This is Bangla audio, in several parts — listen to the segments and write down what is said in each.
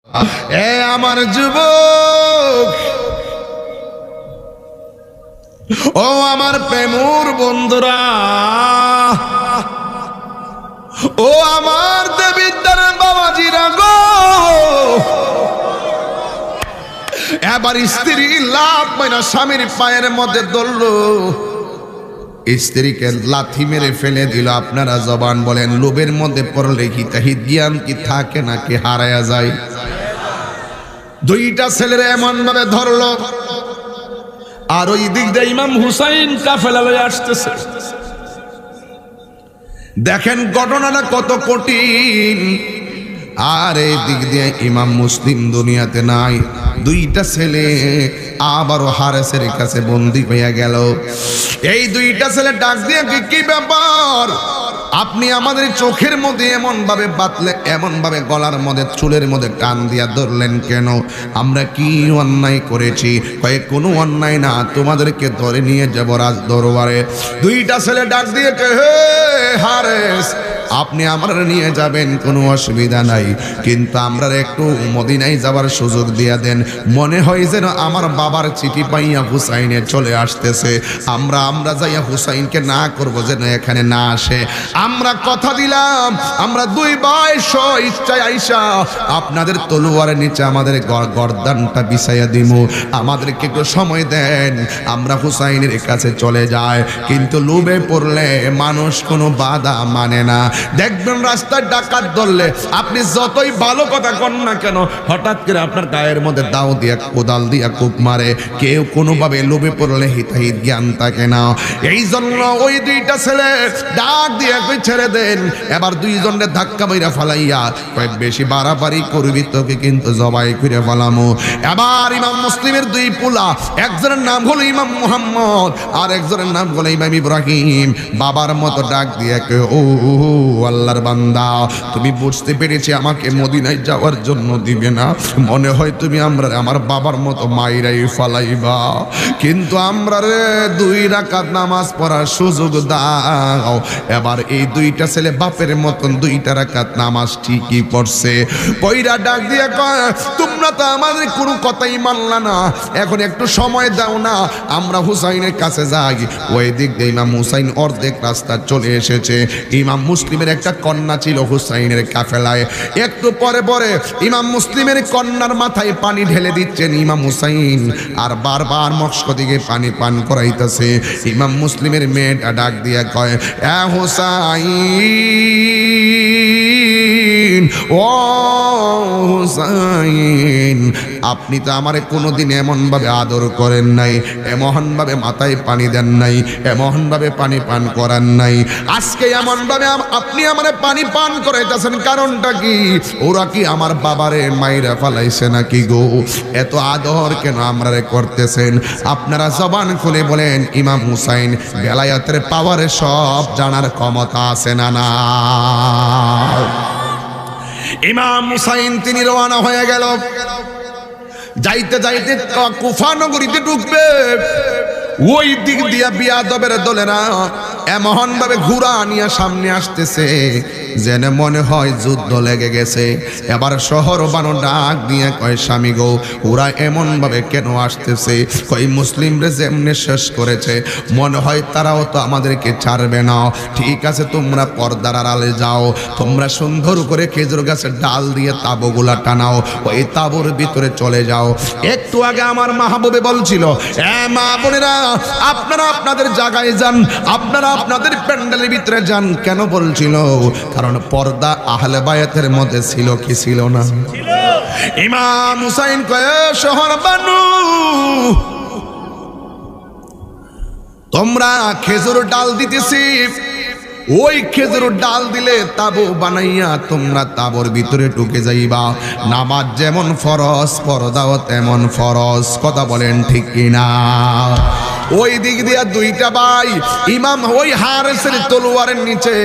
এ আমার যুবক, ও আমার প্রেমর বন্ধুরা, ও আমার দেবিদ্যার বাবাজিরা গো, এবার স্ত্রী লাভ মাইনা স্বামীর পায়ের মধ্যে ধরল, স্ত্রীকে লাথি মেরে ফেলে দিল। আপনারা জবান বলেন, লোভের মধ্যে পড়লে হিতাহিত জ্ঞান কি থাকে নাকি হারায়া যায়? দুইটা ছেলেরা এমন ভাবে ধরলো, আর ওই দিক দিয়ে ইমাম হুসাইন কাফেলা লয়ে আসতেছে। দেখেন ঘটনাটা কত কঠিন। আর এই দিক দিয়ে ইমাম মুসলিম দুনিয়াতে নাই। দুইটা ছেলে আবারও হারেসের কাছে বন্দী হইয়া গেল। এই দুইটা ছেলে ডাক দিয়ে কি ব্যাপার, আপনি আমাদের চোখের মধ্যে এমন ভাবে বাতলে, এমন ভাবে গলার মধ্যে চুলের মধ্যে টান দিয়া ধরলেন কেন? আমরা কি অন্যায় করেছি? কয়ে কোনো অন্যায় না, তোমাদেরকে ধরে নিয়ে যাবো রাজ দরবারে। দুইটা ছেলে ডাক দিয়ে হে হারেস, আপনি আমরা নিয়ে যাবেন, কোনো অসুবিধা নাই, কিন্তু আমরা একটু মদিনায় যাবার সুযোগ দিয়া দেন। মনে হয় যেন আমার বাবার চিঠি পাইয়া হুসাইনে চলে আসতেছে। আমরা যাইয়া হুসাইনকে না করব যেন এখানে না আসে। আমরা কথা দিলাম, আমরা দুই ভাই ইচ্ছায় আইসা আপনাদের তলোয়ারের নিচে আমাদের গর্দানটা বিছাইয়া দিব। আমাদেরকে একটু সময় দেন, আমরা হুসাইনের কাছে চলে যাই। কিন্তু লোভে পড়লে মানুষ কোনো বাধা মানে না। দেখবেন রাস্তায় ডাকাত ধরলে আপনি যতই ভালো কথা কন না কেন, হঠাৎ করে আপনার গায়ের মধ্যে দাও দিয়া কোদাল দিয়া কুপ মারে। কেউ কোনোভাবে লোভে পড়লে হিতাহিত জ্ঞান থাকে না। এই জন্য ওই দুইটা ছেলে ডাক দিয়ে কই ছেড়ে দেন। এবার দুইজনে ধাক্কা বইরা ফালাইয়া কয় বেশি বাড়াবাড়ি করবি তোকে কিন্তু জবাই করে ফেলামো। এবার ইমাম মুসলিমের দুই পোলা, একজনের নাম হলো ইমাম মুহাম্মদ আর একজনের নাম হলো ইমাম ইব্রাহিম, বাবার মতো ডাক দিয়ে কয় ও আল্লাহর বান্দা, তুমি বুঝতে পেরেছি আমাকে মদিনায় যাওয়ার জন্য দিবে না। মনে হয় তুমি আমার বাবার মতো মাইরাই ফালাইবা, কিন্তু আমরা রে 2 রাকাত নামাজ পড়ার সুযোগ দাও। এবার এই দুইটা ছেলে বাপের মতন 2 রাকাত নামাজ ঠিকই পড়ছে। পয়রা ডাক দিয়ে কয় তোমরা তো আমাদের কোনো কথাই মানলা না, এখন একটু সময় দাও না, আমরা হুসাইনের কাছে যাই। ওই দিক দিয়ে ইমাম হুসাইন অর্ধেক রাস্তা চলে এসেছে। ইমাম মুসলিমের একটা কন্যা ছিল হুসাইনের কাফেলায়। একটু পরে পরে ইমাম মুসলিমের কন্যার মাথায় পানি ঢেলে দিচ্ছেন ইমাম হুসাইন, আর বারবার মস্ক দিকে পানি পান করাইতেছে। ইমাম মুসলিমের মেয়েটা ডাক দিয়া কয় এ হুসাইন, ও হুসাইন, আপনি তো আমারে কোনোদিন এমন ভাবে আদর করেন নাই, এমন ভাবে মাথায় পানি দেন নাই, এমন ভাবে পানি পান করান নাই। আজকে এমন ভাবে আপনি আমারে পানি পান করাইতেছেন, কারণটা কি? ওরা কি আমার বাবারে মাইরা ফালাইছে নাকি গো? এত আদর কেন আমরারে করতেছেন? আপনারা জবান খুলে বলেন, ইমাম হুসাইন বেলায়েতের পাওয়ারে সব জানার ক্ষমতা আছে না না? ইমাম হুসাইন তিনি রওনা হয়ে গেল। যাইতে যাইতে কুফা নগরীতে ঢুকবে। ওই দিক দিয়া বিয়াদবের দলেরা এমন ভাবে ঘোড়া নিয়ে সামনে আসতেছে যেন মনে হয় যুদ্ধ লেগে গেছে। এবার শহর বানো ডাক দিয়ে কয় স্বামী গো, ওরা এমন ভাবে কেন আসতেছে? কই মুসলিমরা যেমনে শেষ করেছে, মনে হয় তারাও তো আমাদেরকে ছাড়বে না। ঠিক আছে, তোমরা পর্দার আড়ালে যাও, তোমরা সুন্দর করে খেজুর গাছের ডাল দিয়ে তাবুগুলা টানাও, ওই তাবুর ভিতরে চলে যাও। একটু আগে আমার মাহবুবে বলছিল, মা বোনেরা আপনারা আপনাদের জায়গায় যান, আপনারা আপনাদের প্যান্ডেলের ভিতরে যান। কেন বলছিল? কারণ পর্দা আহলে বায়াতের মধ্যে ছিল কি ছিল না? ইমাম হুসাইন কয় শহর বানু, তোমরা খেজুর ডাল দিতেছি, ওই খেজুর ডাল দিলে তাবু বানাইয়া তোমরা তাবুর ভিতরে ঢুকে যাইবা। নামাজ যেমন ফরজ, পর্দাও তেমন ফরজ। কথা বলেন ঠিক কিনা? ওই দিক দিয়া দুইটা ভাই ইমাম ওই হারেসের তলোয়ারের নিচে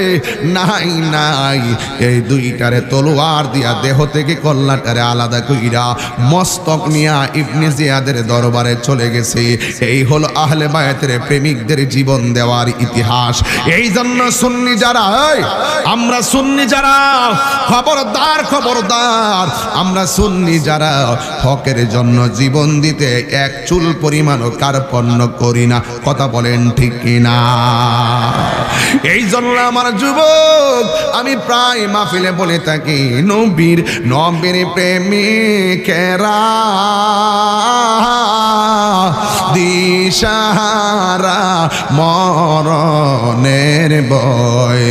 নাই নাই, এই দুইটারে তলোয়ার দিয়া দেহ থেকে কল্লাটারে আলাদা কইরা মস্তক নিয়া ইবনে জিয়াদের দরবারে চলে গেছে। এই হলো আহলে বায়াতের প্রেমিকদের জীবন দেওয়ার ইতিহাস। এই জন্য সুন্নি যারা, আমরা সুন্নি যারা, খবরদার খবরদার, আমরা সুন্নি যারা হকের জন্য জীবন দিতে এক চুল পরিমাণও কার্পণ্য করি না। কথা বলেন ঠিক কিনা? এই জন্য আমার যুবক, আমি প্রায় মাহফিলে বলে থাকি, নবীর প্রেমিকেরা দিশাহারা মরণের ভয়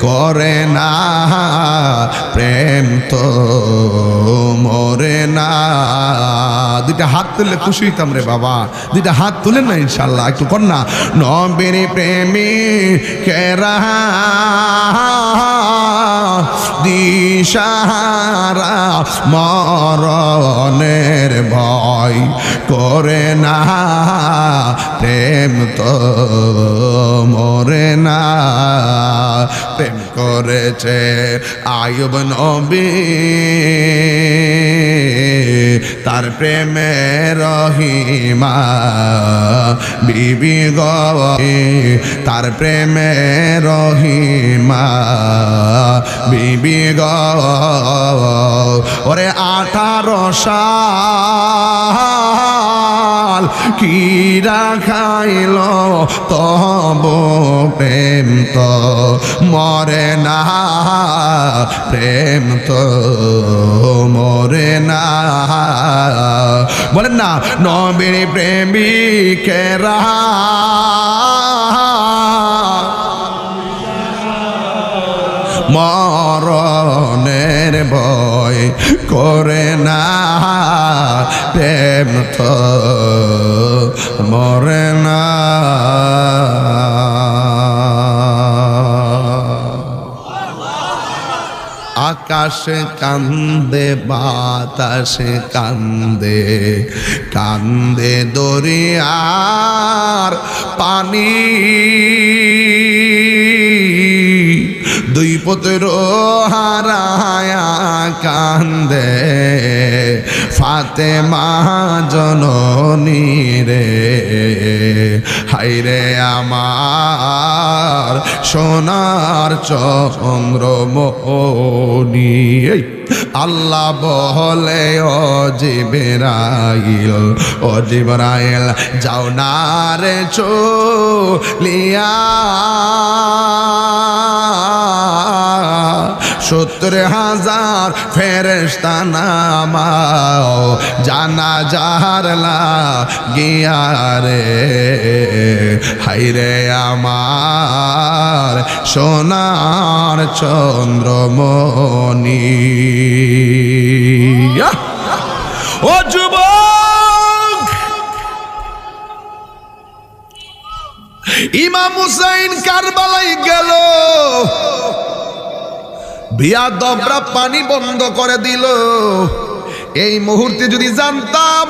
করে না, প্রেম তো মরে না। দুইটা হাত তুললে খুশি হইতাম রে বাবা, দুইটা হাত তুলেন না ইনশাল্লাহ, একটু কর না। নবীর প্রেমিকেরা দিশাহারা মরণের ভয় করে না, প্রেম তো মরে না। প্রেম করেছে আয়ুব নবী, তার প্রেমে রহিমা বিবি গো, তার প্রেমে রহিমা বিবি গো। ওরে 18 সাল কিরা খাইল তব প্রেম তো মরে না, প্রেম তো মরে না। বলেন না, নবীর প্রেমিকেরা মরণের ভয় করে না, প্রেম তো মরে না। আকাশে কান্দে বাতাসে কান্দে, কান্দে দরিয়ার পানি, দুই পুত্র হারায়া কান্দে ফাতেমা জননী রে। হায়রে আমার সোনার চন্দ্রমণি, আল্লাহ বলে ও জিবরাইল, ও জিবরাইল যাও না রে চলিয়া, 70,000 ফেরেশতা নামাও জানাজার লাগিয়া রে। হায়রে আমার সোনার চন্দ্রমণি। ও যুবক, ইমাম হুসাইন কারবালায় গেল, বিয়াদবরা পানি বন্ধ করে দিল। এই মুহূর্তে যদি জানতাম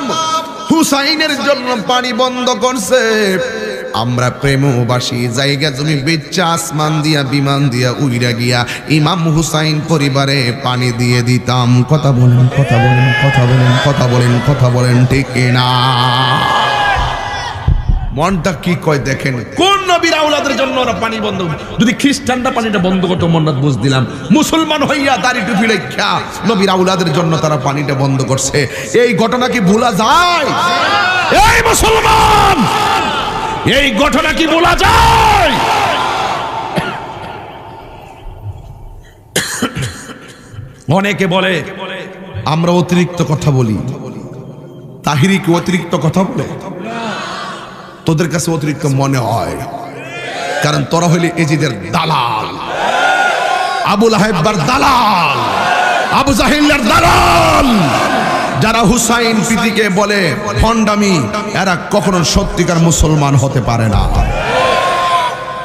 হুসাইনের জন্য পানি বন্ধ করছে, আমরা প্রেমবাসী জায়গা জমি বেচা আসমান দিয়া বিমান দিয়া উইরা গিয়া ইমাম হুসাইন পরিবারে পানি দিয়ে দিতাম। কথা বলেন, কথা বলেন, কথা বলেন, কথা বলেন, কথা বলেন ঠিক না? মনটা কি কয় দেখেন, কোন নবীর আওলাদের জন্য ওরা পানি বন্ধ? যদি খ্রিস্টানরা পানিটা বন্ধ করতো মন্নাত বুঝ দিলাম, মুসলমান হইয়া দাড়ি টুপি লেখা নবীর আওলাদের জন্য তারা পানিটা বন্ধ করছে। এই ঘটনা কি ভোলা যায়? এই মুসলমান, এই ঘটনা কি ভোলা যায়? অনেকে বলে আমরা অতিরিক্ত কথা বলি। তাহিরি কি অতিরিক্ত কথা বলে? তোদের কাছে অতিরিক্ত মনে হয়, কারণ তোরা হইলে এজিদের দালাল, আবু লাহেবের দালাল, আবু জাহিলের দালাল। যারা হুসাইন প্রীতিকে বলে ভণ্ডামি, এরা কখনো সত্যিকার মুসলমান হতে পারে না।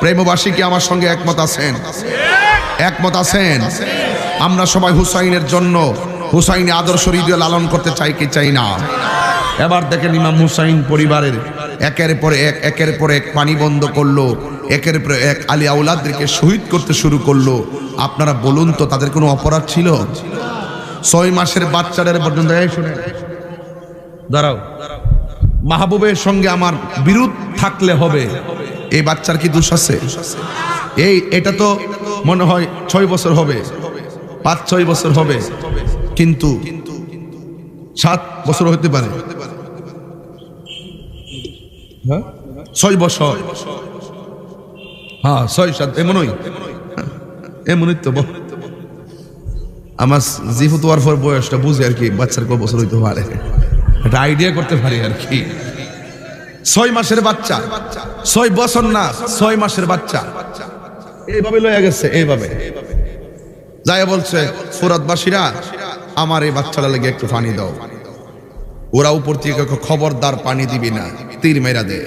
প্রেমবাসী কি আমার সঙ্গে একমত আছেন? একমত আছেন? আমরা সবাই হুসাইনের জন্য হুসাইনি আদর্শ হৃদয়ে লালন করতে চাই কি চাই না? এবার দেখেন ইমাম হুসাইন পরিবারের একের পর এক পানি বন্ধ করলো, একের পর এক আলী আওলাদদেরকে শহীদ করতে শুরু করলো। আপনারা বলুন তো তাদের কোনো অপরাধ ছিল? 6 মাসের বাচ্চাদের পর্যন্ত শুনে দাঁড়াও, মাহবুবের সঙ্গে আমার বিরোধ থাকলে হবে, এই বাচ্চার কি দোষ আছে? এটা তো মনে হয় 6 বছর হবে, 5-6 বছর হবে, কিন্তু 7 বছর হতে পারে, 6 বছর, হ্যাঁ 6-7 এমনই তো। আমার যেহেতু আর বয়সটা বুঝে আর কি, বাচ্চার কত বছর হইতে পারে একটা আইডিয়া করতে পারি আর কি। 6 মাসের বাচ্চা, 6 বছর না 6 মাসের বাচ্চা এইভাবে লয়ে গেছে, এইভাবে যায় বলছে ফুরাতবাসীরা আমার এই বাচ্চাটা লেগে একটু পানি দাও। ওরা উপর থেকে খবরদার পানি দিবি না, তীর মেরা দে।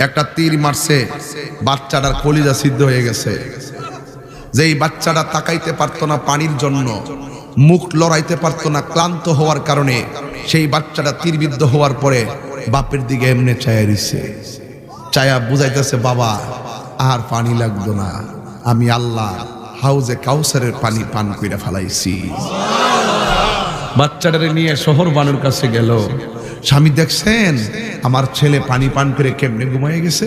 একটা তীর মারছে, বাচ্চাটার কলিজা সিদ্ধ হয়ে গেছে। যেই বাচ্চাটা তাকাইতে পারতো না পানির জন্য, মুখ লড়াইতে পারতো না ক্লান্ত হওয়ার কারণে, সেই বাচ্চাটা তীরবিদ্ধ হওয়ার পরে বাপের দিকে এমনি চায়া দিছে, চায়া বুঝাইতেছে বাবা আর পানি লাগতো না, আমি আল্লাহ হাউজে কাউসারের পানি পান কইরা ফেলাইছি। বাচ্চাটারে নিয়ে শহর বানুর কাছে গেল, স্বামী দেখছেন আমার ছেলে পানি পান করে কেমনে ঘুমায় গেছে।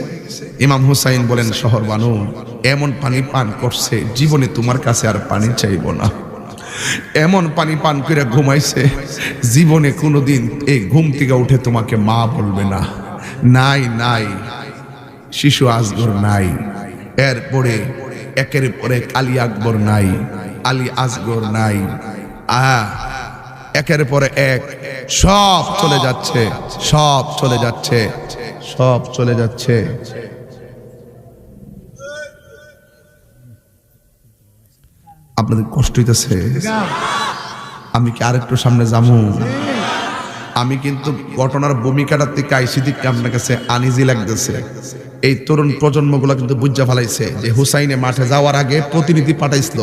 ইমাম হুসাইন বলেন শহর বানু এমন পানি পান করছে জীবনে তোমার কাছে আর পানি চাইব না। এমন পানি পান করে ঘুমাইছে জীবনে কোনোদিন এই ঘুম থেকে উঠে তোমাকে মা বলবে না। নাই নাই শিশু আসগর নাই, এরপরে একের পরে আলী আকবর নাই, আলী আসগর নাই, একের পরে এক সব চলে যাচ্ছে, সব চলে যাচ্ছে, সব চলে যাচ্ছে। আপনাদের কষ্ট হইতেছে? আমি কি আরেকটু সামনে যাবো? আমি কিন্তু ঘটনার ভূমিকাটার থেকে আইসি দিকে আপনার কাছে আনিজি লাগতেছে। এই তরুণ প্রজন্মগুলো কিন্তু বুঝা ফেলাইছে যে হুসাইনে মাঠে যাওয়ার আগে প্রতিনিধি পাঠাইছিল,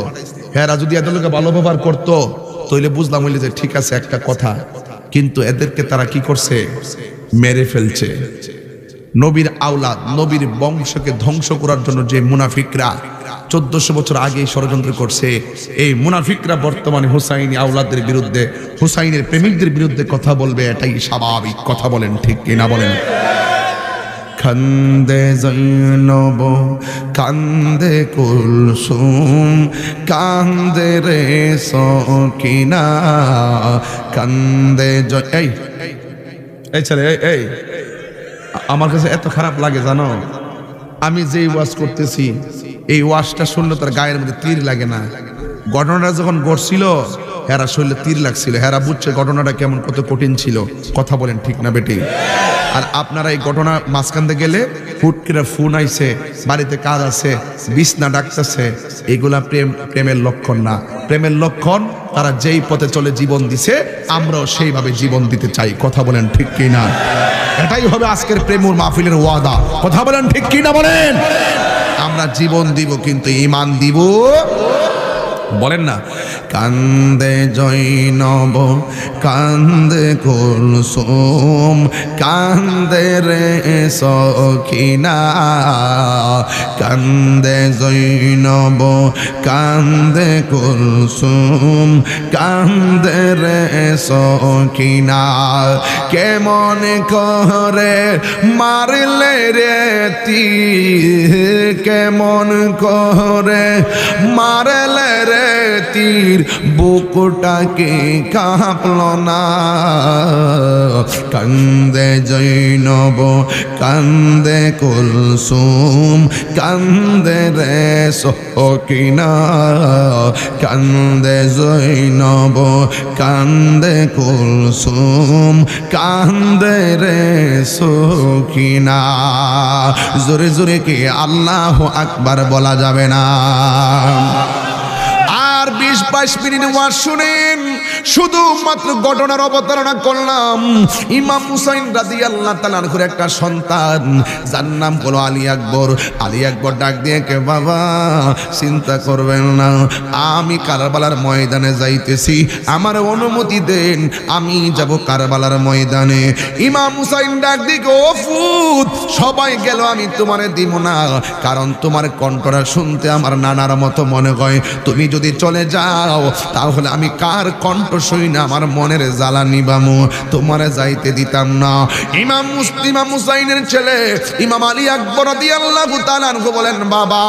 হ্যাঁ যদি এদের লোকে ভালো ব্যবহার করতো তাইলে বুঝলাম হইলে যে ঠিক আছে একটা কথা, কিন্তু এদেরকে তারা কি করছে? মেরে ফেলছে। নবীর আওলাদ, নবীর বংশকে ধ্বংস করার জন্য যে মুনাফিকরা 1400 বছর আগে ষড়যন্ত্র করছে, এই মুনাফিকরা বর্তমানে হুসাইনি আওলাদের বিরুদ্ধে, হুসাইনের প্রেমিকদের বিরুদ্ধে কথা বলবে, এটাই স্বাভাবিক। কথা বলেন ঠিক কিনা বলেন? কান্দে জৈনব কান্দে কুলসুম কান্দে রে সকিনা কান্দে এই ছেলে এই আমার কাছে এত খারাপ লাগে জানো, আমি যেই ওয়াজ করতেছি এই ওয়াজটা শুনলে তার গায়ের মধ্যে তীর লাগে না। ঘটনাটা যখন ঘটছিল হেরা শরীরে তীর লাগছিল, হেরা বুঝছে ঘটনাটা কেমন, কত কঠিন ছিল। কথা বলেন ঠিক না বেটি? আর আপনারা এই ঘটনা মাঝখানতে গেলে হুট করে ফোন আইছে, বাড়িতে কাজ আছে, বিছনা ডাকতেছে, এগুলা প্রেমের লক্ষণ না। প্রেমের লক্ষণ তারা যেই পথে চলে জীবন দিছে, আমরাও সেইভাবে জীবন দিতে চাই। কথা বলেন ঠিক কিনা? এটাই হবে আজকের প্রেমুর মাহফিলের ওয়াদা। কথা বলেন ঠিক কিনা বলেন? আমরা জীবন দিব কিন্তু ঈমান দিব, বলেন না? কান্দে জৈনব কান্দে কুলসুম কান্দে রে সখিনা কান্দে জৈনব কান্দে কুলসুম কান্দে রে সখিনা কেমন করে মারলে রে তীর কেমন করে মারলে রে তীর বুকটাকে কাঁপল না কান্দে জৈনব কান্দে কুলসুম কান্দে রে সখিনা কান্দে জৈনব কান্দে কুলসুম কান্দে রে সখিনা। জোরে জোরে কি আল্লাহু আকবার বলা যাবে না? 20-22 মিনিট ওয়াজ শুনেন, শুধুমাত্র ঘটনার অবতারণা করলাম। ইমাম হুসাইন রাদিয়াল্লাহু তাআলা আনহুর একটা সন্তান, যার নাম হলো আলী আকবর। আলী আকবর ডাক দিয়ে কে, বাবা চিন্তা করবেন না, আমি কারবালার ময়দানে যাইতেছি, আমার অনুমতি দেন, আমি যাব কারবালার ময়দানে। ইমাম হুসাইন ডাক দিয়ে, ও ফুত, সবাই গেল, আমি তোমারে দিব না, কারণ তোমার কণ্ঠটা শুনতে আমার নানার মতো মনে হয়। তুমি যদি চলে যাও তাহলে আমি কার কণ্ঠ শুই না আমার মনের জ্বালা নিবামু, তোমারে যাইতে দিতাম না। ইমাম হুসাইনের ছেলে ইমাম আলী আকবর রাদিয়াল্লাহু তাআলা আনহু বলেন, বাবা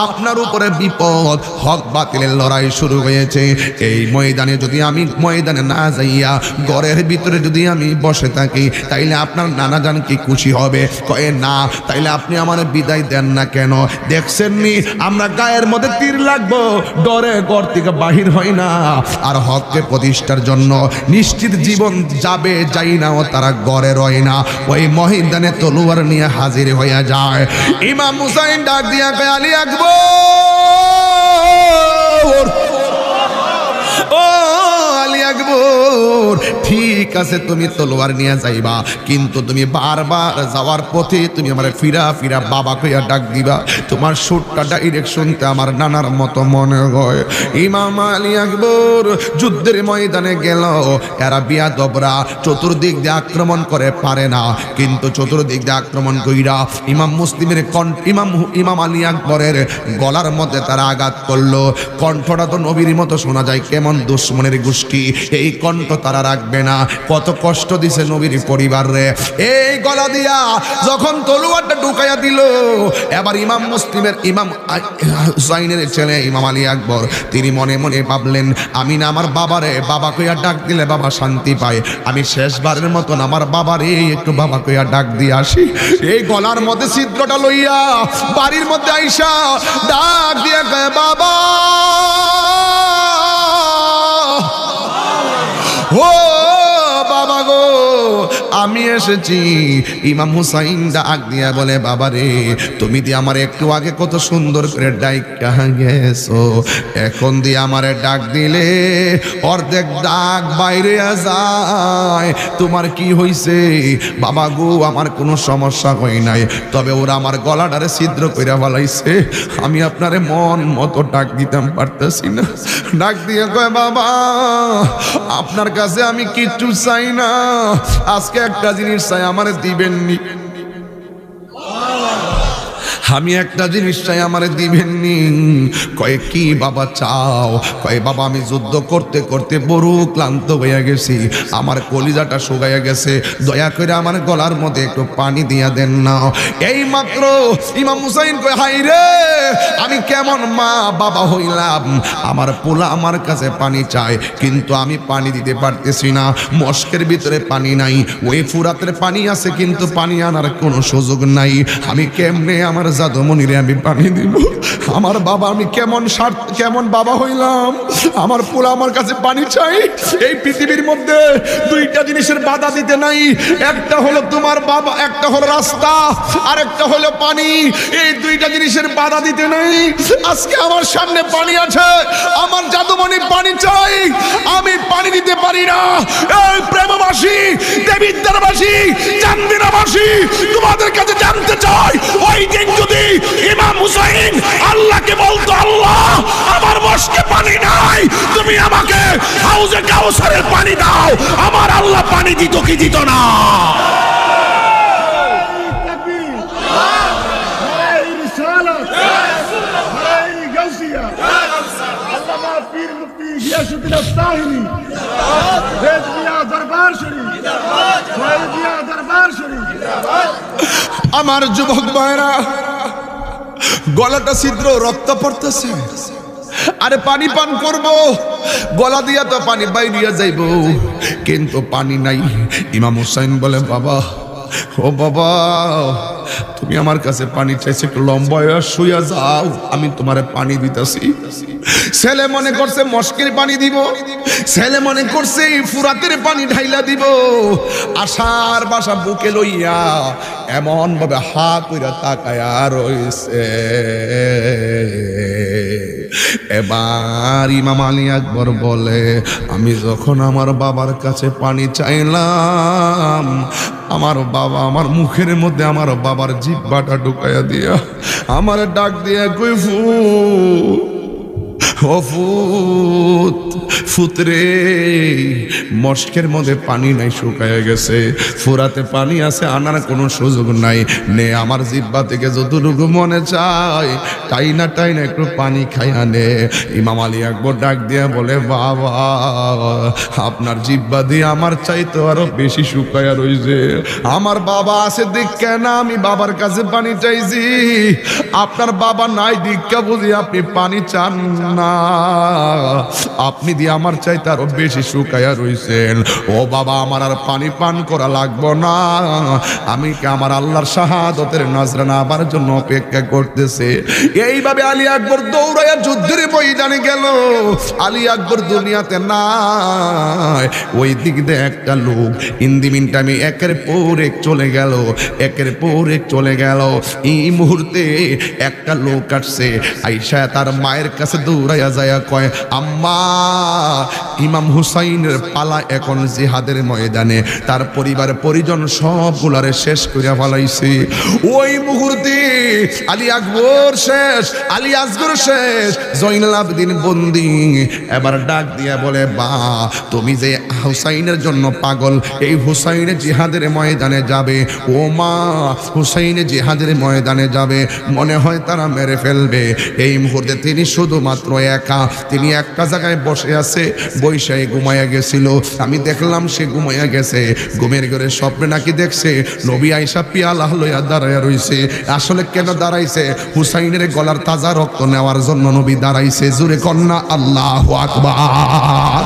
আপনার উপরে বিপদ, হক বাতিলের লড়াই শুরু হয়েছে। এই ময়দানে যদি আমি ময়দানে না যাইয়া ঘরের ভিতরে যদি আমি বসে থাকি, তাইলে আপনার নানা জান কি খুশি হবে? কয়ে না, তাইলে আপনি আমার বিদায় দেন না কেন? দেখছেন নি আমরা গায়ের মধ্যে তীর লাগবো, ডরে ঘর থেকে বাহির হয় না, আর হককে প্রতিষ্ঠার জন্য নিশ্চিত জীবন যাবে যাই না, ও তারা ঘরে রয় না, ওই ময়দানে তলোয়ার নিয়ে হাজির হইয়া যায়। ইমাম হুসাইন ডাক দিয়া কয়, আলী আকবর, ও আলী আকবর, ঠিক আছে তুমি তলোয়ার নিয়ে যাইবা, কিন্তু তুমি বারবার যাওয়ার পথে তুমি আমার ফিরা ফিরা বাবা কইয়া ডাক দিবা, তোমার সুরটা ডাইরেক্ট শুনতে আমার নানার মতো মনে হয়। ইমাম আলী আকবর যুদ্ধের ময়দানে গেল, এরা বিয়াদবরা চতুর্দিক দিয়ে আক্রমণ করে পারে না, কিন্তু চতুর্দিক দিয়ে আক্রমণ কইরা ইমাম মুসলিমের ইমাম আলী আকবরের গলার মধ্যে তারা আঘাত করলো। কণ্ঠটা তো নবীর মতো শোনা যায়, কেমন দুশ্মনের গোষ্ঠী, এই কণ্ঠ তারা রাখবে না। কত কষ্ট দিছে নবীর পরিবার রে। এই গলা দিয়া যখন তলোয়ারটা ঢুকাইয়া দিল, এবার ইমাম হুসাইনের ছেলে ইমাম আলী আকবর তিনি মনে মনে ভাবলেন, আমি না আমার বাবারে বাবা কইয়া ডাক দিলে বাবা শান্তি পায়, আমি শেষবারের মতন আমার বাবারে একটু বাবা কইয়া ডাক দিয়ে আসি। এই গলার মধ্যে ছিদ্রটা লইয়া বাড়ির মধ্যে আইসা ডাক দিয়ে কয়, বাবা ও বাবা গো, আমি এসেছি। ইমাম হুসাইন ডাক দিয়া বলে, বাবা রে, তুমি দিয়ে আমার একটু আগে কত সুন্দর করে ডাইকা গেছো, এখন দিয়ে আমারে ডাক দিলে অর্ধেক ডাক বাইরে যায়, তোমার কি হইছে? বাবা গো, আমার কোনো সমস্যা হয় নাই, তবে ওরা আমার গলাটারে ছিদ্র কইরা ফেলাইছে, আমি আপনারে মন মতো ডাক দিতাম পারতেছি না। ডাক দিয়ে কয়, বাবা আপনার কাছে আমি কিচ্ছু চাই না, আজকে একটা জিনিস চাই, আমারে দিবেননি। আমি একটা জিনিস চাই, আমারে দিবেননি। কয়ে কি বাবা চাও? কয়ে বাবা আমি যুদ্ধ করতে করতে বড় ক্লান্ত হয়ে গেছি, আমার কলিজাটা শুকাইয়া গেছে, দয়া করে আমার গলার মধ্যে একটু পানি দিয়া দেন না। এই মাত্র ইমাম হুসাইন কয়, হাই রে, আমি কেমন মা বাবা হইলাম, আমার পোলা আমার কাছে পানি চায়, কিন্তু আমি পানি দিতে পারতেছি না, মস্কের ভিতরে পানি নাই, ওই ফুরাতের পানি আছে কিন্তু পানি আনার কোনো সুযোগ নাই, আমি কেমনে আমার জাদুমণিরে আমি পানি দিব? আমার বাবা, আমি কেমন বাবা হইলাম, আমার পোলা আমার কাছে পানি চাই। এই পৃথিবীর মধ্যে দুইটা জিনিসের বাধা দিতে নাই, একটা হলো তোমার বাবা, একটা হলো রাস্তা, আর একটা হলো পানি। এই দুইটা জিনিসের বাধা দিতে নাই। আজকে আমার সামনে পানি আছে, আমার জাদুমণি পানি চাই, আমি পানি দিতে পারি না। এই প্রেমবাসী, দেবিদ্বারবাসী, চান্দিনাবাসী, তোমাদের কাছে জানতে চাই, ওই দিন যদি ইমাম হুসাইন আল্লাহকে বলতো, আল্লাহ আমার মস্কে পানি নাই, তুমি আমাকে হাউজে কাউসারের পানি দাও, আমার আল্লাহ পানি দিত কি দিত না? আমার যুবক ভাইরা, গলাটা ছিদ্র, রক্ত পড়তেছে, আরে পানি পান করব, গলা দিয়া তো পানি বাইরিয়া যাইব, কিন্তু পানি নাই। ইমাম হুসাইন বলে, বাবা ও বাবা, তুমি আমার কাছে পানি চাইছে, একটু লম্বা শুইয়া যাও, আমি তোমারে পানি দিতেছি। ছেলে মনে করছে মস্কের পানি দিব, ছেলে মনে করছে ফুরাতের পানি ঢাইলা দিব। আশার বাসা বুকে লইয়া এমন ভাবে হা কইরা তাকায়া রইছে। এবার ইমাম আলী আকবর বলে, আমি যখন আমার বাবার কাছে পানি চাইলাম, আমার বাবা আমার মুখের মধ্যে আমার বাবার জিহ্বাটা ঢুকাইয়া দিয়া আমার ডাক দিয়া কই, ফুতরে মস্কের মধ্যে পানি নাই, শুকায় গেছে। ফুরাতে পানি আছে, আনার কোনো সুযোগ নাই। নে আমার জিহ্বা থেকে যতটুকু মনে চায় টাইনা টাইনা একটু পানি খাইয়া নে। ইমাম আলী আকবর ডাক দিয়া বলে, বাবা আপনার জিহ্বা দিয়ে আমার চাইতে আরো বেশি শুকায়া রইছে। আমার বাবা আছে দেখে না আমি বাবার কাছে পানি চাইছি, আপনার বাবা নাই দীক্ষা বুঝি আপনি পানি চান না, আপনি দিয়ে আমার চাইতে আরো বেশি শুকায়া রইছেন। ও বাবা আমার আর পানি পান করা লাগবো না, আমি কি আমার আল্লাহর শাহাদতের নজরানা আবার জন্য অপেক্ষা করতেছে। এইভাবে আলী আকবর দৌড়াইয়া যুদ্ধের ময়দানে গেল। আলী আকবর দুনিয়াতে নাই, ওই দিক দিয়ে একটা লোক ইন্দিমিন টাইমে একের পর এক চলে গেল, একের পর এক চলে গেল। এই মুহূর্তে একটা লোক আসছে, আইসা তার মায়ের কাছে দৌড়াইয়া যায়, কয় আম্মা ইমাম হুসাইনের পালা এখন জিহাদের ময়দানে, তার পরিবার পরিজন সবগুলারে শেষ করিয়া ফেলাইছে। ওই মুহূর্তে আলী আকবর শেষ, আলী আসগর শেষ, জয়নুল আবেদিন বন্দী। এবার ডাক দিয়া বলে, বা তুমি যে হুসাইনের জন্য পাগল, এই হুসাইনের জিহাদের ময়দানে যাবে, ও মা হুসাইনের জিহাদের ময়দানে যাবে, মনে হয় তারা মেরে ফেলবে। এই মুহূর্তে তিনি শুধুমাত্র একা, তিনি একটা জায়গায় বসে আছে, বৈশাখী ঘুমাইয়া গেছিল। আমি দেখলাম সে ঘুমাইয়া গেছে, ঘুমের ঘরে স্বপ্নে নাকি দেখছে নবী আয়েশা পিয়ালা লইয়া দাঁড়াইয়া রইছে। আসলে কেন দাঁড়াইছে? হুসাইনের গলার তাজা রক্ত নেওয়ার জন্য নবী দাঁড়াইছে। জুরে কন্যা আল্লাহু আকবার।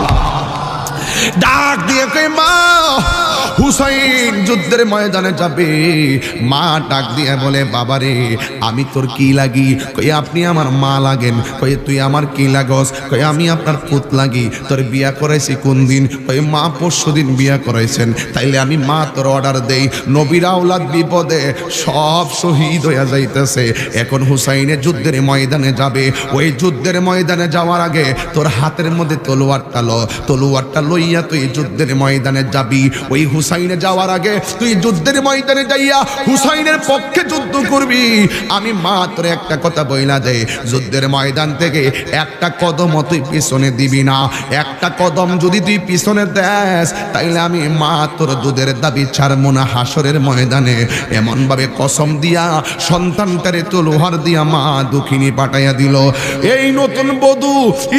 ডাক দিয়ে কই, মা হুসাইন যুদ্ধের ময়দানে যাবে। মা ডাক দিয়ে বলে, বাবারে আমি তোর কি লাগি? কই আপনি আমার মা লাগেন। কই তুই আমার কি লাগস? কই আমি আপনার পুত লাগি। তোর বিয়া করাইছি কোন দিন? কই মা পরশু দিন বিয়া করাইছেন। তাইলে আমি মা তোর অর্ডার দেই, নবীর আওলাদ বিপদে সব শহীদ হইয়া যাইতেছে, এখন হুসাইনের যুদ্ধের ময়দানে যাবে। ওই যুদ্ধের ময়দানে যাওয়ার আগে তোর হাতের মধ্যে তলোয়ারটা ল, তলোয়ারটা লইয়া তুই যুদ্ধের ময়দানে যাবি। ওই হুসাইনে যাওয়ার আগে তুই যুদ্ধের ময়দানে যাইয়া হুসাইনের পক্ষে যুদ্ধ করবি। আমি মাত্র একটা কথা বইলা দেই, যুদ্ধের ময়দান থেকে একটা কদম তুই পিছনে দিবি না। একটা কদম যদি তুই পিছনে দেস, তাইলে আমি মাত্র দুধের দাবি ছাড়বো না হাসরের ময়দানে। এমন ভাবে কসম দিয়া সন্তানটারে তলোয়ার দিয়া মা দুঃখিনী পাঠাইয়া দিল। এই নতুন বধূ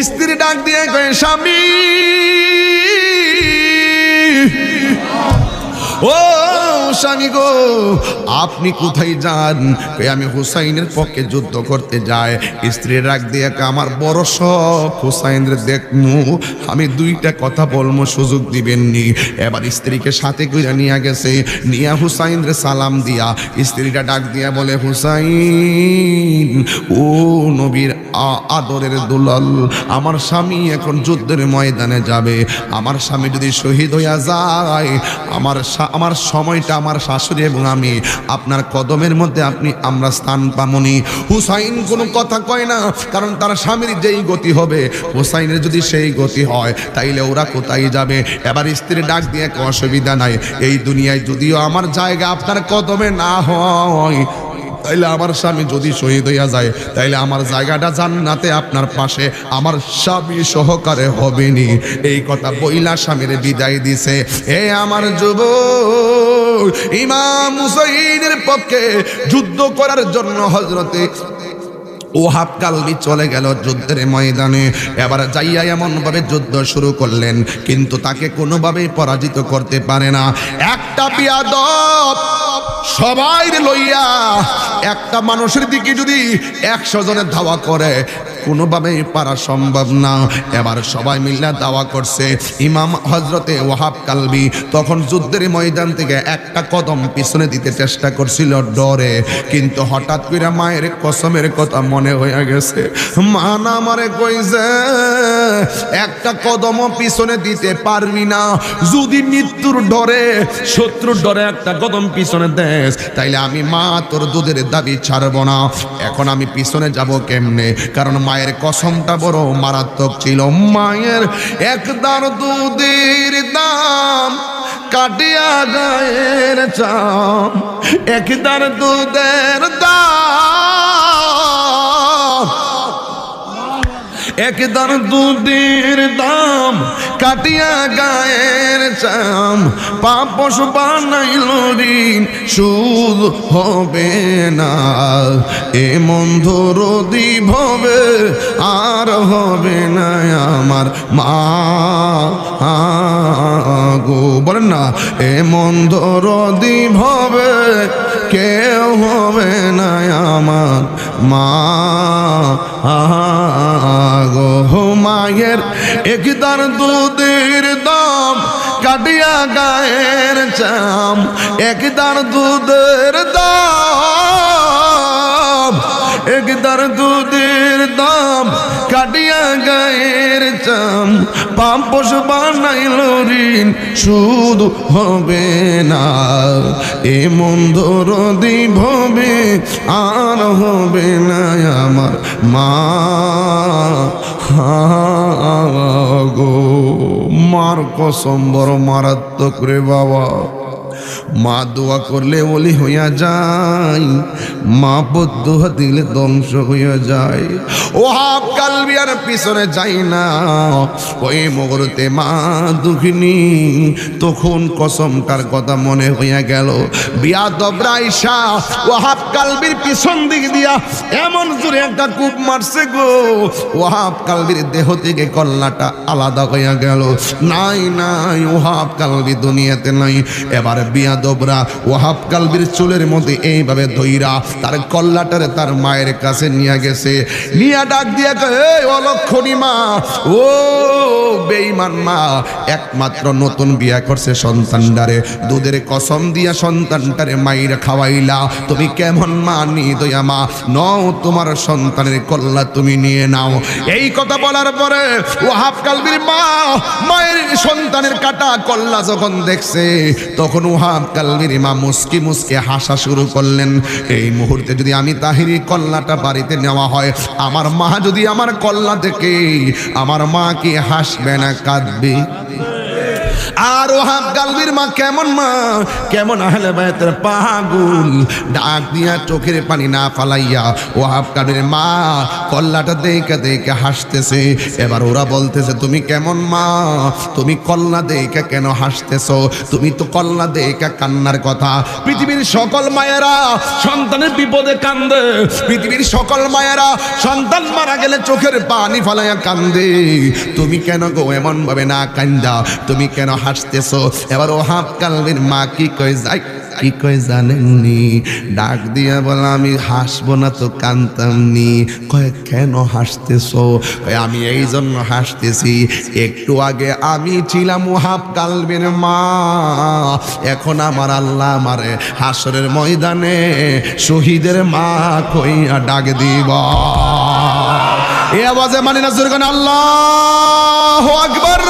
স্ত্রী ডাক দিয়ে কয়, স্বামী ও স্বামী গো, আপনি কোথায় যান? আমি হুসাইনের পক্ষে যুদ্ধ করতে যাই। স্ত্রী রাগ দিয়ে, আমার বড় শখ হুসাইনের দেখমু, আমি দুইটা কথা বলবো, সুযোগ দিবেননি। এবার স্ত্রীকে সাথে কইরা নিয়ে গেছে, নিয়া হুসাইনের সালাম দিয়া স্ত্রীটা ডাক দিয়া বলে, হুসাইন ও নবীর আদরের দুলাল, আমার স্বামী এখন যুদ্ধের ময়দানে যাবে। আমার স্বামী যদি শহীদ হইয়া যায়, আমার সময়টা আমার শাশুড়ি এবং আমি আপনার কদমের মধ্যে আমরা স্থান পামনি। হুসাইন কোনো কথা কয় না, কারণ তার স্বামীর যেই গতি হবে, হুসাইনের যদি সেই গতি হয়, তাইলে ওরা কোথায় যাবে? এবার স্ত্রী ডাক দিয়ে, অসুবিধা নাই, এই দুনিয়ায় যদিও আমার জায়গা আপনার কদমে না হয়, তাইলে আমার স্বামী যদি শহীদ হইয়া যায়, তাইলে আমার জায়গাটা জান্নাতে আপনার পাশে আমার স্বামী সহকারে হবেনি। এই কথা বইলা স্বামীর বিদায় দিছে। এ আমার যুবক, ইমাম হুসাইনের পক্ষে যুদ্ধ করার জন্য হযরতে ওহাব কালবি চলে গেল যুদ্ধের ময়দানে। এবার যাইয়া এমন ভাবে যুদ্ধ শুরু করলেন, কিন্তু তাকে কোনোভাবেই পরাজিত করতে পারে না। একটা বিয়াদব সবাই লইয়া একটা মানুষের দিকে যদি 100 জনের ধাওয়া করে, কোনোভাবেই পারা সম্ভব না। এবার সবাই মিলে দাওয়া করছে। ইমাম হযরতে ওয়াহাব কালবি তখন যুদ্ধের ময়দান থেকে একটা কদম পিছনে দিতে চেষ্টা করছিল ডরে, কিন্তু হঠাৎ করে মায়ের কসমের কথা মনে হয়ে গেছে। মা না আমারে কইছে একটা কদমও পিছনে দিতে পারবি না, যদি মৃত্যুর ডরে শত্রুর ডরে একটা কদম পিছনে দেস তাইলে আমি মা তোর দুধের দাবি ছাড়ব না। এখন আমি পিছনে যাব কেমনে, কারণ মায়ের কসমটা বড় মারাত্মক ছিল। মায়ের একদার দুধের দাম কাটিয়া গায়ের চাম, একদার দুধের দাম, একদার দুধের দাম কাটিয়া গায়ের চাম, পাপস বানাইল ঋণ সুদ হবে না, এ মন্ধুর দিভবে আর হবে না আমার মা গো। বলেন না, এ মন্ধুর দিভবে কেউ হবে না আমার মা গো। মায়ের একদার দুধের দাম কাটিয়া গায়ের চাম, একদার দুধের দাম, একদার দুধের দাম কাটিয়া গায়ের চাম, পাম্পস বানাইল ঋণ সুদ হবে না, এ মন্ধুর দিভবে আর হবে না আমার মা গো। মার কসম বড় মারাত্মক রে বাবা। মা দোয়া করলে ওলি হইয়া যায়, মা বদদোয়া দিলে ধ্বংস হইয়া যায়। ওয়াহাব কালবি আর পিছনে যাই না, ওই মুহূর্তে মা দুঃখিনী তখন কসমটার কথা মনে হইয়া গেল। বিয়াদবরা আইসা ওয়াহাব কালবির পিছন দিক দিয়া এমন জোরে একটা কূপ মারছে গো, ওয়াহাব কালবির দেহ থেকে কল্লাটা আলাদা হইয়া গেল। নাই নাই, ওয়াহাব কালবি দুনিয়াতে নাই। এবার বিয়াদবরা ওয়াহাব কালবির চুলের মধ্যে এইভাবে ধইরা তার কল্লাটারে তার মায়ের কাছে নিয়ে গেছে। নিয়া ডাক দিয়া কয়, এই অলক্ষণী মা, ও বেঈমান মা, একমাত্র নতুন বিয়া করছে সন্তানটারে দুধের কসম দিয়া সন্তানটারে মাইর খাওয়াইলা, তুমি কেমন মা নিদয়া মা, নও তোমার সন্তানের কল্লা তুমি নিয়ে নাও। এই কথা বলার পরে ওয়াহাব কালবির মা মায়ের সন্তানের কাটা কল্লা যখন দেখছে তখন ওয়াহাব কালবির মা মুস্কি মুস্কি হাসা শুরু করলেন। এই মুহূর্তে যদি আমি তাহিরি কল্লাটা বাড়িতে নেওয়া হয়, আমার মা যদি আমার কল্লা দেখে, আমার মা কি হাসবে না কাঁদবে? আর ওয়াহাব কালবির মা কেমন মা, কেমন আহলে বায়তের পাগল, ডাক দিয়া চোখের পানি না ফালাইয়া ওয়াহাব কালবির মা কল্লাটা দেখে দেখে হাসতেছে। এবার ওরা বলতেছে, তুমি কেমন মা, তুমি কল্লা দেখে কেন হাসতেছো, তুমি তো কল্লা দেখে কান্নার কথা। পৃথিবীর সকল মায়েরা সন্তানের বিপদে কান্দে, পৃথিবীর সকল মায়েরা সন্তান মারা গেলে চোখের পানি ফালাইয়া কান্দে, তুমি কেন গো এমন ভাবে না কান্দা, তুমি কেন হাসতেছো? এবার ওয়াহাব কালবির মা কি কই যাই, কি কয় জানেননি? ডাক দিয়া বলে, আমি হাসবো না তো কান্দতামনি। কয় কেন হাসতেছো? কয় আমি এই জন্য হাসতেছি, একটু আগে আমি ছিলাম ওয়াহাব কালবির মা, এখন আমার আল্লাহ আমারে হাসরের ময়দানে শহীদের মা কইয়া ডাক দিব। এই আওয়াজে মানি না জোরে কোন আল্লাহু আকবার।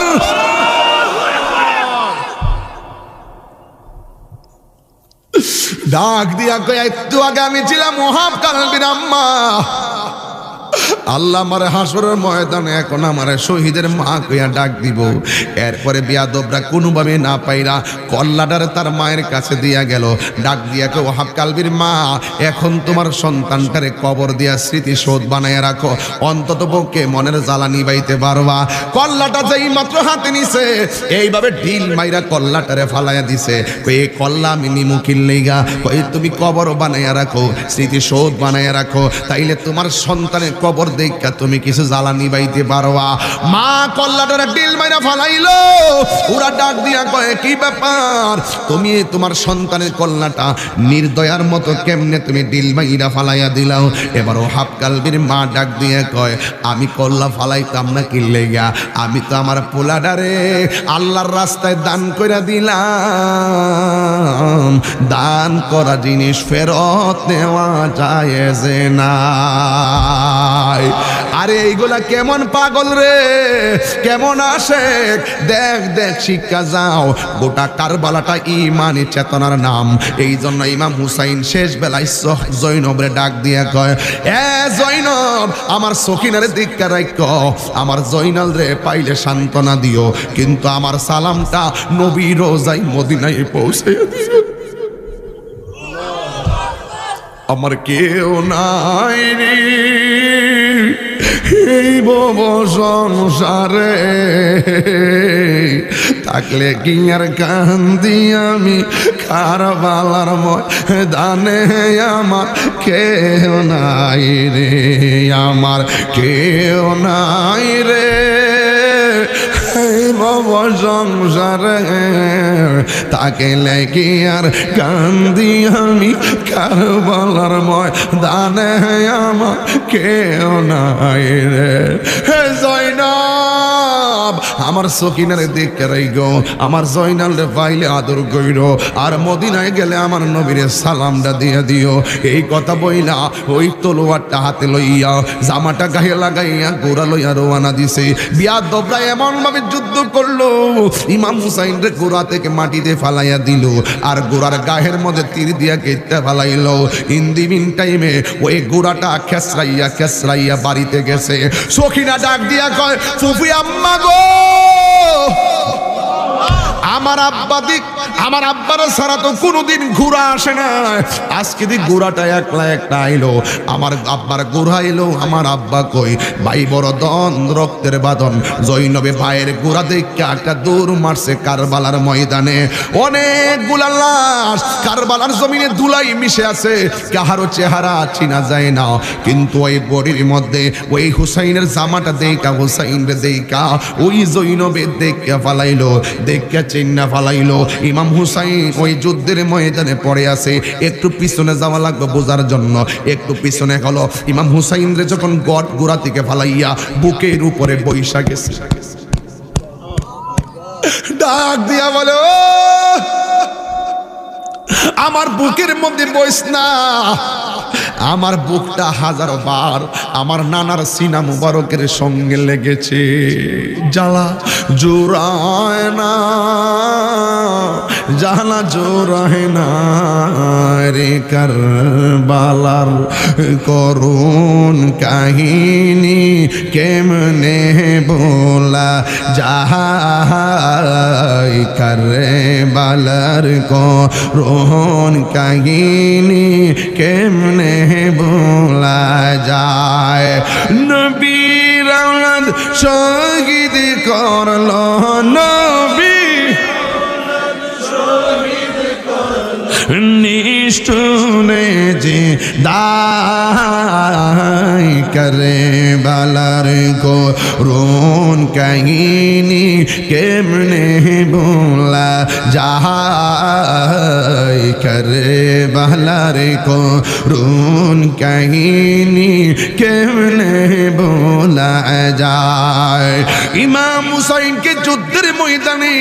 ডাক দিয়া কয়, একটু আগে আমি ছিলাম ওয়াহাব কালবির আম্মা, আল্লাহ আমার হাসরের ময়দানে এখন আমার শহীদের মা কইয়া ডাক দিব। এরপরে বিয়াদবরা কোনোভাবে না পাইরা কল্লাটার তার মায়ের কাছে দিয়া গেল। ডাক দিয়া কয়, ওয়াহাব কালবির মা, এখন তোমার সন্তানটারে কবর দিয়া স্মৃতিশোধ বানাইয়া রাখো, অন্তত পক্ষে মনের জ্বালা নিবাইতে পারবা। কল্লাটা যেই মাত্র হাতে নিছে, এইভাবে ঢিল মাইরা কল্লাটারে ফালাইয়া দিছে। কই এই কল্লা আমি নিমুখিল লেগা, কই তুমি কবর বানাইয়া রাখো, স্মৃতিশোধ বানাইয়া রাখো, তাইলে তোমার সন্তানের কবর দেখা তুমি কিছু জ্বালানি বাইতে পারবা। মা কল্লাটারে ডিল মাইরা ফালাইলো। ওরা ডাক দিয়া কয় কি ব্যাপার, তুমি তোমার সন্তানের কল্লাটা নির্দয়ার মতো কেমনে তুমি ডিল মাইরা ফালাইয়া দিলাও। এবারও হাফ কালবির মা ডাক দিয়ে কয় আমি কল্লা ফালাইতাম না কি লেগা, আমি তো আমার পোলাডারে আল্লাহর রাস্তায় দান করে দিলাম। দান করা জিনিস ফেরত নেওয়া যায় যে না। আরে এইগুলা কেমন পাগল রে, কেমন আসে, দেখ দেখ শিক্ষা যাও। গোটা কারবালাটা ইমানি চেতনার নাম। এই জন্য ইমাম হুসাইন শেষ বেলায় জৈনবরে ডাক দিয়ে কয় এ জৈনব, আমার সখিনারে দিকটা রাখ, আমার জৈনাল রে পাইলে সান্ত্বনা দিও, কিন্তু আমার সালামটা নবী রোজাই মদিনায় পৌঁছে দিও। আমার কেউ নাই রে এই ভব সংসারে, থাকলে কি আর কান্দি আমি কারবালার ময়দানে। আমার কেউ নাই রে, আমার কেউ নাই রে এই ভব সংসারে, তাকে লেগে আর কান্দি আমি কারবালার ময়দানে। আমার কেউ নাই রে। হে জয়নাব, আমার সকিনারে দেখে রাইগো, আমার জয়নাল রে পাইলে আদর কইরো, আর মদিনায় গেলে আমার নবীরে সালামটা দিয়ে দিও। এই কথা বইলা ওই তলোয়ারটা হাতে লইয়া জামাটা গায়ে লাগাইয়া গোড়া লইয়া রওনা দিছে। বিয়াদবরা এমন ভাবে যুদ্ধ করলো, ইমাম হুসাইন রে গোড়া থেকে মাটিতে ফালাইয়া দিল, আর গোড়ার গায়ের মধ্যে তীর দিয়া কেটে ফালাইলো। ইন দি মিন টাইমে ওই গোড়াটা খেসরাইয়া খেসরাইয়া বাড়িতে গেছে। সখিনা ডাক দিয়া কয় ফুফি আম্মা গো, আমার আব্বা দিক, আমার আব্বার ছাড়া তো কোনোদিন ঘোড়া আসে না, আজকে দিক ঘোড়াটা একলা একটা আইলো। আমার আব্বার ঘোড়া এলো, আমার আব্বা কই ভাই বড় দন রক্তের বাঁধন। জৈনবে ভাইয়ের ঘোড়া দেখে একটা দৌড় মারছে কারবালার ময়দানে। অনেকগুলা লাশ কারবালার জমিনে ধুলাই মিশে আছে, কাহারও চেহারা চিনা যায় না, কিন্তু ওই বডির মধ্যে ওই হুসাইনের জামাটা দেখা, হুসাইনের দেখা ওই জৈনবে দেখে ফালাইলো, দেখে চিন্না ফালাইলো। ইমাম হুসাইন ওই যুদ্ধের ময়দানে পড়ে আছে। একটু পিছনে যাওয়া লাগবে বোঝার জন্য, একটু পিছনে হলো ইমাম হুসাইন রে যখন গট গোড়া থেকে ফালাইয়া বুকের উপরে বৈশা গেছে, ডাক দিয়া বলে ও আমার বুকের মধ্যে বইস না। আমার বুকটা হাজার বার আমার নানার সিনা মুবারকের সঙ্গে লেগেছে। জ্বালা জোড়ায় না, জ্বালা জোড়ায় না রে কারবালার করুণ কাহিনী কেমনে বলা যায়। কারবালার করুণ কাহিনী কেমনে বলা যায়। নবীর আওলাদ শহীদ করল, নবী নিষ্ঠুরে যে দায় করে বালার করুণ কাহিনী কেমনে বলা যায়। করে বালার করুণ কাহিনী কেমনে বলা যায়। ইমাম হুসাইনকে যুদ্ধের ময়দানে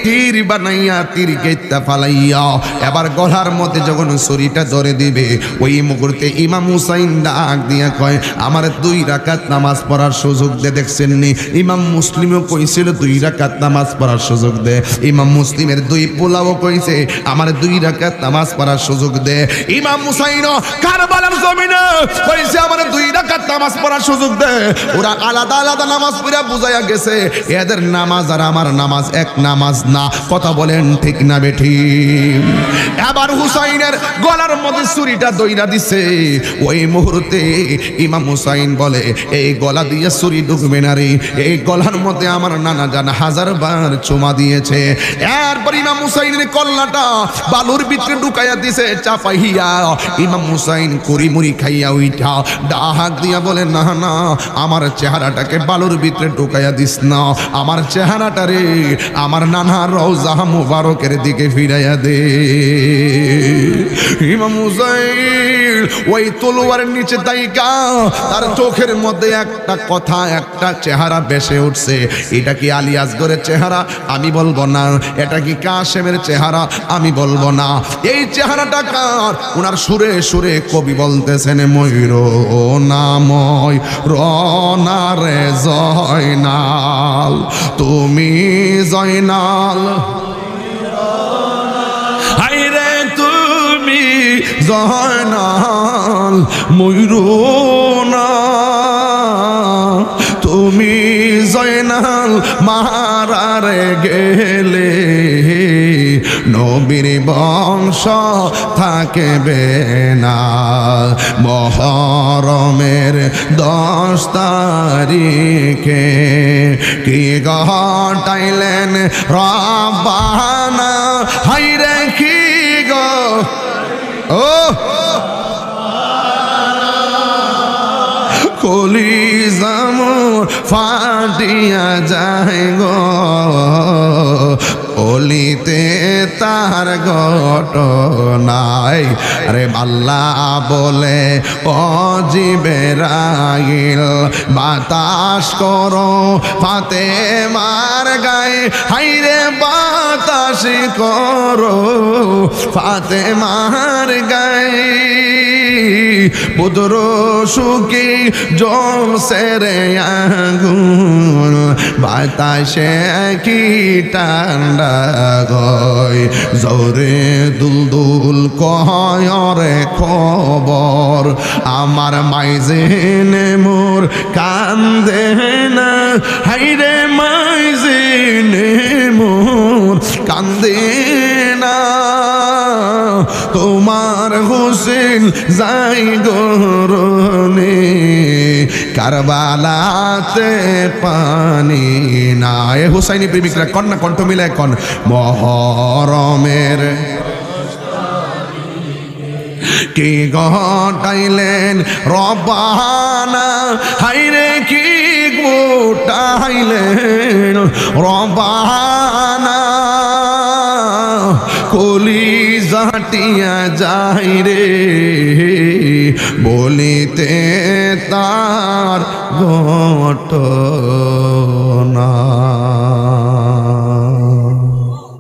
তীর বানাইয়া তীর কেটে ফালাইয়া এবার গলার মধ্যে যখন ছুরিটা ধরে দিবে, ওই মুহূর্তে ইমাম হুসাইন ডাক দিয়া কয় আমার 2 রাকাত নামাজ পড়ার সুযোগ দে। দেখছেন নি, ইমাম মুসলিমও কইছিল 2 রাকাত নামাজ পড়ার সুযোগ দে। ইমাম মুসলিমের 2 পোলাও কইছে আমার 2 রাকাত নামাজ পড়ার সুযোগ দে। ইমাম হুসাইন কারবালার জমিনে কইছে আমার 2 রাকাত নামাজ পড়ার সুযোগ দে। ওরা আলাদা আলাদা নামাজ পড়া বুঝাইয়া গেছে, এদের নামাজ নামাজ আর আমার নামাজ এক নামাজ না। কথা বলেন ঠিক না বেঠিক? এবার হুসাইনের গলার মধ্যে ছুরিটা দইরা দিছে। ওই মুহূর্তে ইমাম হুসাইন বলে, এই গলা দিয়ে ছুরি ঢুকবে না রে, এই গলার মধ্যে আমার নানা জান 1000 বার চুমা দিয়েছে। এরপর ইমাম হুসাইনের কল্লাটা বালুর ভিতরে ঢুকাইয়া দিছে চাপাইয়া। ইমাম হুসাইন কুড়ি মুড়ি খাইয়া উইঠা ডাক দিয়া বলে, না না, আমার চেহারাটাকে বালুর ভিতরে ঢুকাইয়া দিস না, আমার চেহারাটা রে আমার নানার রওজা মুবারকের দিকে ফিরাইয়া দে। ইমাম হুসাইন ওই তলোয়ারের নিচে তাইকা তার চোখের মধ্যে একটা কথা, একটা চেহারা ভেসে উঠছে। এটা কি আলী আসগরের চেহারা? আমি বলবো না। এটা কি কাশেমের চেহারা? আমি বলবো না। এই চেহারাটা কার? ওনার সুরে সুরে কবি বলতেছেন, ময়ূর নাময় রনারে জয়নাল, তুমি জয়নাল, হাইরে তুমি জয়নাল, ময়ূর না তুমি জয়নাল মারারে গেলে নবীর বংশ থাকবে না। মহরমের 10 তারিখে কি ঘটাইলেন রব্বানা, হাইরে কি গো ও কলিজা মোর ফাটিয়া যায় গো, অলিতে তার ঘটনায়। আরে আল্লাহ বলে, ও জিবরাইল বাতাস করো ফাতেমার গায়ে, হাইরে বাতাস করো ফাতেমার গায়ে, পুত্র সুখী জলসে রে আগুন, বাতাসে কি ঠান্ডা গয়, জোরে দুলদুল কয়রে খবর, আমার মাইজেনে মোর কান্দে না, হাইরে মাইজেনে মোর কান্দে না, তোমার হোসেন যাই গরনে কারবালাতে পানি না। এ হুসাইনি প্রেমিকরা কন্যা কণ্ঠ মিলে কন, মহরমের কি ঘটাইলেন রব্বানা, হাইরে কি ঘটাইলেন রব্বানা, কলিজাটিয়া যাই রে বলিতে তার ঘটনা।